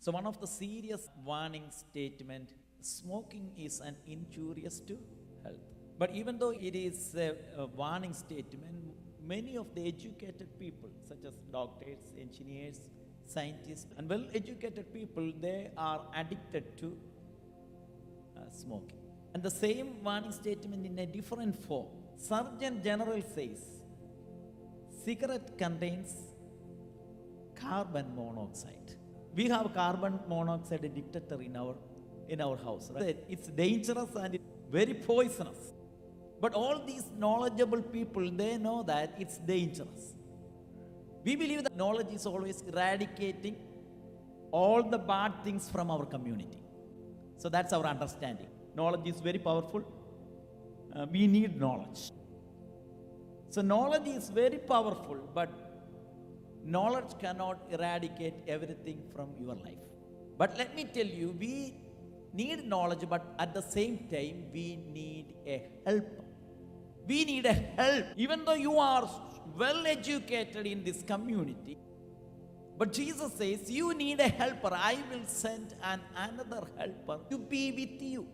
So one of the serious warning statement, smoking is an injurious to health. But even though it is a warning statement, many of the educated people, such as doctors, engineers, scientists, and well-educated people, they are addicted to smoking. And the same warning statement in a different form. Surgeon General says, cigarette contains carbon monoxide. We have carbon monoxide detector in our house. Right? It's dangerous and it's very poisonous. But all these knowledgeable people, they know that it's dangerous. We believe that knowledge is always eradicating all the bad things from our community. So that's our understanding. Knowledge is very powerful. We need knowledge. So knowledge is very powerful, but knowledge cannot eradicate everything from your life. But let me tell you, we need knowledge, but at the same time, we need a helper. We need a help. Even though you are well educated in this community, but Jesus says, you need a helper. I will send another helper to be with you.